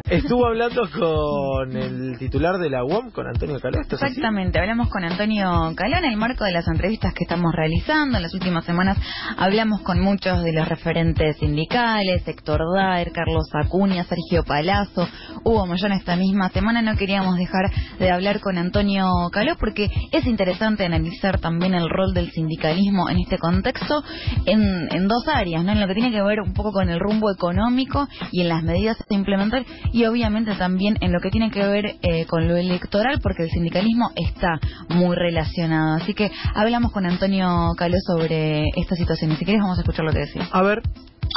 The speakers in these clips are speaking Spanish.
Estuvo hablando con el titular de la UOM, con Antonio Caló. Exactamente, hablamos con Antonio Caló en el marco de las entrevistas que estamos realizando. En las últimas semanas hablamos con muchos de los referentes sindicales, Héctor Daer, Carlos Acuña, Sergio Palazzo, Hugo Moyano. Esta misma semana no queríamos dejar de hablar con Antonio Caló porque es interesante analizar también el rol del sindicalismo en este contexto en dos áreas, ¿no? En lo que tiene que ver un poco con el rumbo económico y en las medidas a implementar, y obviamente también en lo que tiene que ver con lo electoral, porque el sindicalismo está muy relacionado. Así que hablamos con Antonio Caló sobre esta situación, y si querés vamos a escuchar lo que decía. A ver.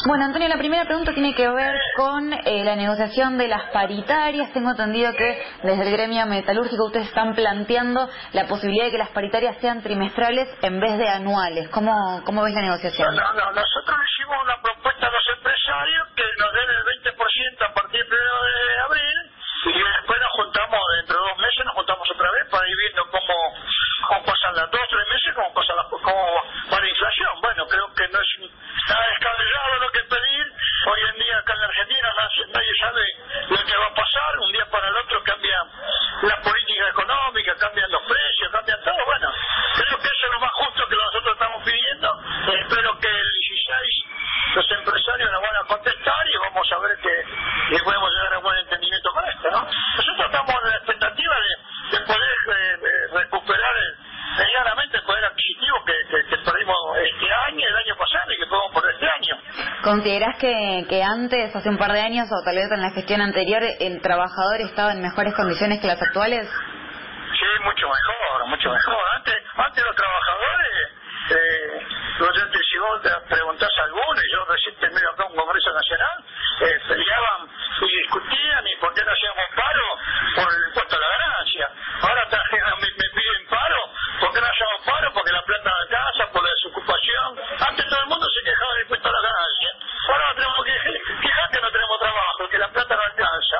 Bueno, Antonio, la primera pregunta tiene que ver con la negociación de las paritarias. Tengo entendido que desde el gremio metalúrgico ustedes están planteando la posibilidad de que las paritarias sean trimestrales en vez de anuales. ¿Cómo ves la negociación? No, nosotros hicimos una propuesta a los empresarios que nos den el 20% a partir del 1 de abril, y después nos juntamos, dentro de 2 meses nos juntamos otra vez para ir viendo cómo pasan las 2 o 3 meses, cómo va la inflación. Bueno, creo que no es nada descabellado lo que pedir. Hoy en día acá en la Argentina nadie sabe lo que va a pasar. Un día para el otro cambia la política económica, cambian los precios, cambian todo. Bueno, creo que eso es lo más justo que nosotros estamos pidiendo. Espero que el 16 los empresarios nos van a contestar y vamos a ver que podemos llegar a un buen entendimiento con esto, ¿no? Nosotros estamos en la expectativa de poder recuperar medianamente el poder adquisitivo que perdimos este año, el año pasado, y que podemos perder este año. ¿Considerás que antes, hace un par de años, o tal vez en la gestión anterior, el trabajador estaba en mejores condiciones que las actuales? Sí, mucho mejor. Antes los trabajadores, si vos te preguntás a algunos, yo recién terminé acá un Congreso Nacional, peleaban y discutían y por qué no hacíamos paro por el impuesto a la ganancia. Ahora me piden paro, ¿por qué no hacemos paro? Porque la plata no alcanza, por la desocupación. Antes todo el mundo se quejaba del impuesto a la ganancia. Ahora no tenemos que quejar que no tenemos trabajo, que la plata no alcanza.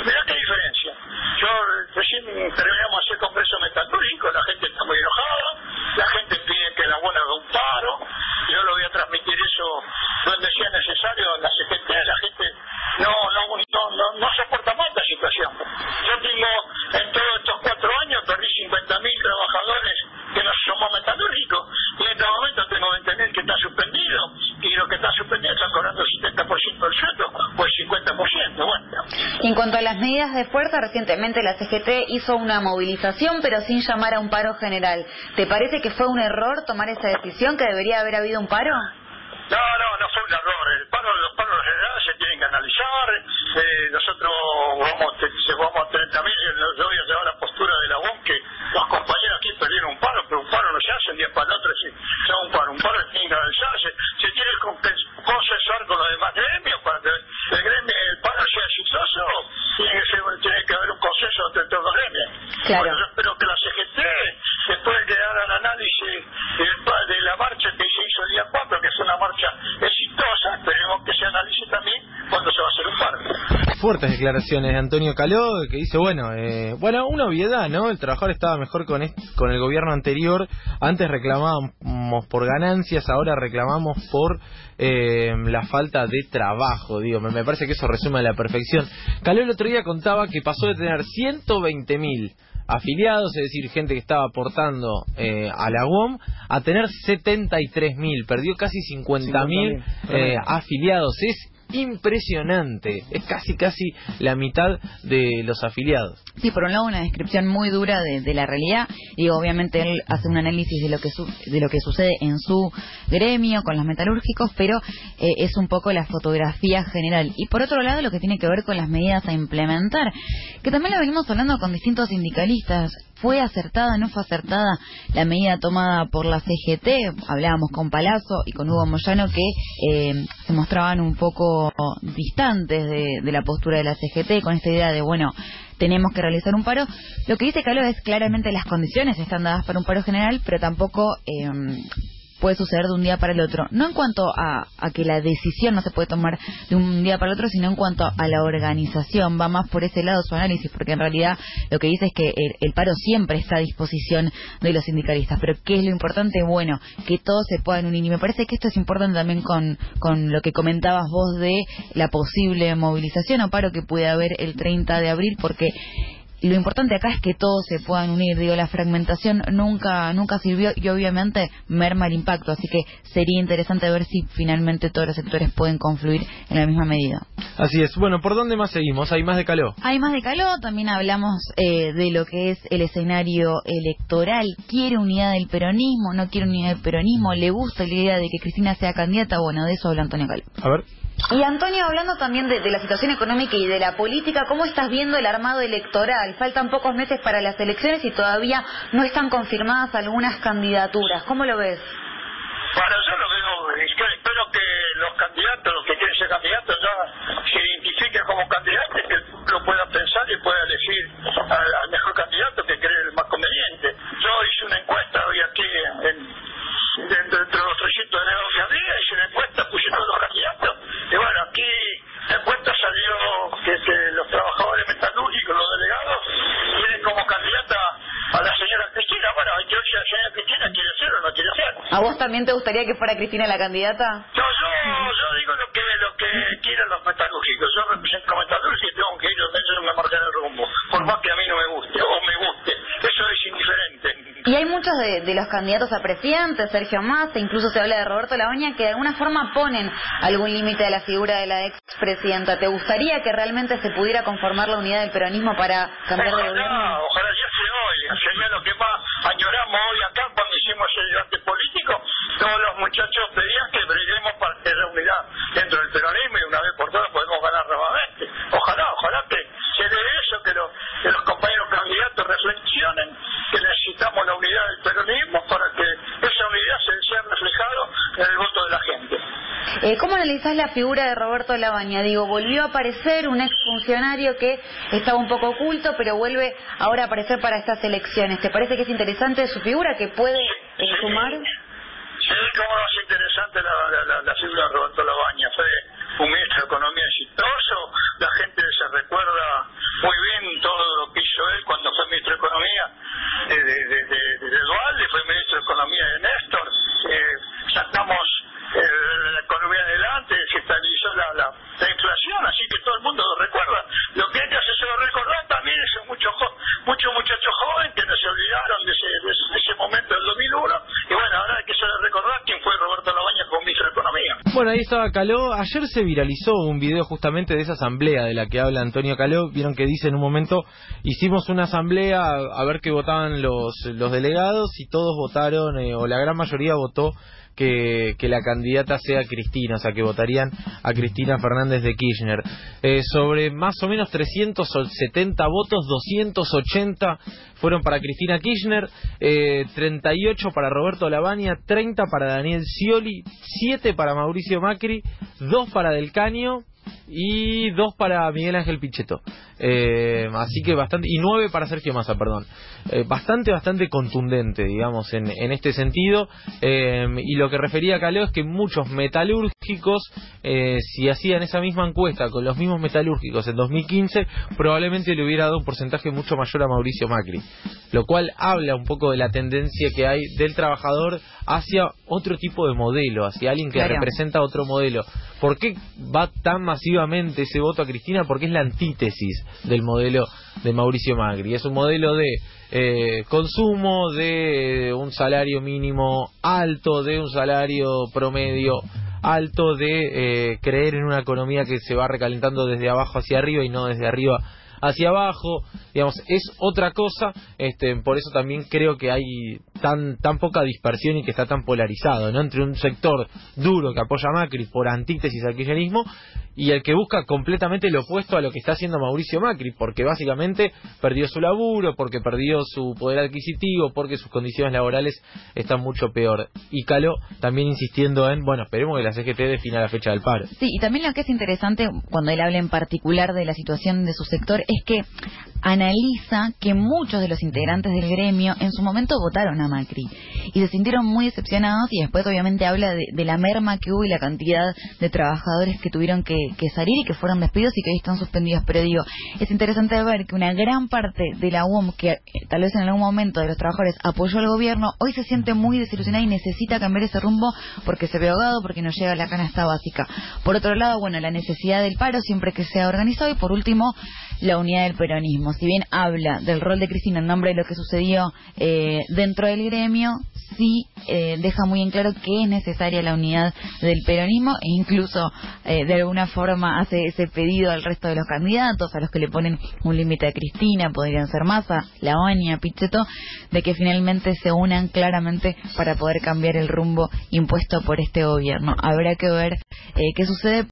Mirá qué diferencia. Yo recién terminamos de hacer Congreso Metalúrgico, la gente está muy enojada, la gente pide que la buena haga un paro. Yo lo voy a transmitir eso donde sea necesario en la CGT. La gente no soporta más esta situación. Yo tengo, en todos estos 4 años, perdí 50.000 trabajadores que no somos metalúrgicos, y en este momento tengo 20.000 que están suspendidos, y los que están suspendidos están cobrando el 70% del sueldo, o el 50%. Bueno. En cuanto a las medidas de fuerza, recientemente la CGT hizo una movilización, pero sin llamar a un paro general. ¿Te parece que fue un error tomar esa decisión, que debería haber habido un paro? No fue un error. Los paros generales se tienen que analizar. Nosotros vamos a tener también, yo voy a llevar la postura de la UOM, que los compañeros aquí perdieron un paro, pero un paro no se hace un día para el otro, se da un paro tiene que analizarse, se tiene que consensuar con los demás gremios para que el paro sea exitoso. Tiene que haber un consenso entre todos los gremios. Claro. Bueno, yo espero que la CGT, después de que hagan análisis de la marcha que se hizo el día 4, que fue una marcha exitosa, esperemos que se analice también cuándo se va a hacer un paro. Fuertes declaraciones de Antonio Caló, que dice, una obviedad, ¿no? El trabajador estaba mejor con el gobierno anterior. Antes reclamábamos por ganancias, ahora reclamamos por la falta de trabajo. Digo, me parece que eso resume a la perfección. Caló el otro día contaba que pasó de tener 120.000 afiliados, es decir, gente que estaba aportando a la UOM, a tener 73.000, perdió casi 50.000 afiliados. Es impresionante, es casi la mitad de los afiliados. Sí, por un lado una descripción muy dura de la realidad, y obviamente él hace un análisis de lo que sucede en su gremio con los metalúrgicos, pero es un poco la fotografía general. Y por otro lado, lo que tiene que ver con las medidas a implementar, que también lo venimos hablando con distintos sindicalistas. ¿Fue acertada, no fue acertada la medida tomada por la CGT? Hablábamos con Palazzo y con Hugo Moyano, que se mostraban un poco distantes de la postura de la CGT, con esta idea de, tenemos que realizar un paro. Lo que dice Caló es claramente las condiciones están dadas para un paro general, pero tampoco puede suceder de un día para el otro. No en cuanto a que la decisión no se puede tomar de un día para el otro, sino en cuanto a la organización. Va más por ese lado su análisis, porque en realidad lo que dice es que el paro siempre está a disposición de los sindicalistas. Pero ¿qué es lo importante? Bueno, que todos se puedan unir. Y me parece que esto es importante también con lo que comentabas vos de la posible movilización o paro que puede haber el 30 de abril, porque lo importante acá es que todos se puedan unir. Digo, la fragmentación nunca sirvió y obviamente merma el impacto, así que sería interesante ver si finalmente todos los sectores pueden confluir en la misma medida. Así es. Bueno, ¿por dónde más seguimos? ¿Hay más de Caló? Hay más de Caló, también hablamos de lo que es el escenario electoral. ¿Quiere unidad del peronismo? ¿No quiere unidad del peronismo? ¿Le gusta la idea de que Cristina sea candidata? Bueno, de eso habla Antonio Caló. A ver. Y Antonio, hablando también de la situación económica y de la política, ¿cómo estás viendo el armado electoral? Faltan pocos meses para las elecciones y todavía no están confirmadas algunas candidaturas. ¿Cómo lo ves? Bueno, yo lo veo, espero que los candidatos, los que quieren ser candidatos, ya se identifiquen como candidatos, que el pueblo pueda pensar y pueda elegir al mejor candidato que cree el más conveniente. Yo hice una encuesta hoy aquí dentro de los 300 delegados que había, hice una encuesta, puse todos los candidatos, y bueno, aquí la encuesta salió que los trabajadores metalúrgicos, los delegados, quieren como candidata a la señora Cristina. Bueno, yo si la señora Cristina quiere ser o no quiere ser. ¿A vos también te gustaría que fuera Cristina la candidata? Yo digo lo que quieren los metalúrgicos. Yo represento a metalúrgicos y tengo que ir donde ellos me marcan el rumbo, por más que a mí no me guste o me guste. Eso es indiferente. Y hay muchos de los candidatos a presidente, Sergio Massa, incluso se habla de Roberto Labaña, que de alguna forma ponen algún límite a la figura de la expresidenta. ¿Te gustaría que realmente se pudiera conformar la unidad del peronismo para cambiar de gobierno? Ojalá ya se oiga. Sería lo que más añoramos hoy acá cuando hicimos el debate político. Todos los muchachos pedían que briguemos para que haya unidad dentro del peronismo y una vez por todas podemos ganar nuevamente. Ojalá que se dé eso, que los compañeros candidatos reflexionen que necesitamos la unidad del peronismo para que esa unidad sea reflejado en el voto de la gente. ¿Cómo analizás la figura de Roberto Labaña? Digo, volvió a aparecer un exfuncionario que estaba un poco oculto, pero vuelve ahora a aparecer para estas elecciones. ¿Te parece que es interesante su figura, que puede sumar? Sí, cómo no es interesante la figura de Roberto Labaña. Fue un ministro de Economía exitoso, la gente se recuerda muy bien todo lo que hizo él cuando fue ministro de Economía de Dualde, fue ministro de Economía de Néstor, sacamos la economía adelante, se estabilizó la inflación, así que todo el mundo lo recuerda. Lo que hay que hacerse recordar también es muchos muchachos jóvenes que no se olvidaron de ese momento del 2001, y bueno, ahora hay que saber recordar quién fue Roberto Labaña como ministro de Economía. Bueno, ahí estaba Caló. Ayer se viralizó un video justamente de esa asamblea de la que habla Antonio Caló. Vieron que dice en un momento, hicimos una asamblea a ver qué votaban los delegados, y todos votaron, o la gran mayoría votó que la candidata sea Cristina, o sea que votarían a Cristina Fernández de Kirchner. Sobre más o menos 370 votos, 280 fueron para Cristina Kirchner, 38 para Roberto Labaña, 30 para Daniel Scioli, 7 para Mauricio Macri, 2 para Del Caño y 2 para Miguel Ángel Pichetto. Así que bastante, y 9 para Sergio Massa, perdón. Bastante contundente, digamos, en este sentido. Y lo que refería a Caló es que muchos metalúrgicos, si hacían esa misma encuesta con los mismos metalúrgicos en 2015, probablemente le hubiera dado un porcentaje mucho mayor a Mauricio Macri, lo cual habla un poco de la tendencia que hay del trabajador hacia otro tipo de modelo, hacia alguien que representa otro modelo. ¿Por qué va tan masivamente ese voto a Cristina? Porque es la antítesis del modelo de Mauricio Macri. Es un modelo de consumo, de un salario mínimo alto, de un salario promedio alto, de creer en una economía que se va recalentando desde abajo hacia arriba y no desde arriba hacia abajo, digamos, es otra cosa. Por eso también creo que hay tan poca dispersión y que está tan polarizado, ¿no?, entre un sector duro que apoya a Macri por antítesis al kirchnerismo y el que busca completamente lo opuesto a lo que está haciendo Mauricio Macri, porque básicamente perdió su laburo, porque perdió su poder adquisitivo, porque sus condiciones laborales están mucho peor. Y Caló también insistiendo en, bueno, esperemos que la CGT defina la fecha del paro. Sí, y también lo que es interesante cuando él habla en particular de la situación de su sector es que analiza que muchos de los integrantes del gremio en su momento votaron a Macri y se sintieron muy decepcionados, y después obviamente habla de la merma que hubo y la cantidad de trabajadores que tuvieron que salir y que fueron despedidos y que hoy están suspendidos. Pero digo, es interesante ver que una gran parte de la UOM, que tal vez en algún momento de los trabajadores apoyó al gobierno, hoy se siente muy desilusionada y necesita cambiar ese rumbo porque se ve ahogado, porque no llega a la canasta básica. Por otro lado, bueno, la necesidad del paro siempre que sea organizado, y por último, la unidad del peronismo. Si bien habla del rol de Cristina en nombre de lo que sucedió dentro del gremio, sí deja muy en claro que es necesaria la unidad del peronismo, e incluso de alguna forma hace ese pedido al resto de los candidatos, a los que le ponen un límite a Cristina, podrían ser Massa, Labaña, Pichetto, de que finalmente se unan claramente para poder cambiar el rumbo impuesto por este gobierno. Habrá que ver qué sucede.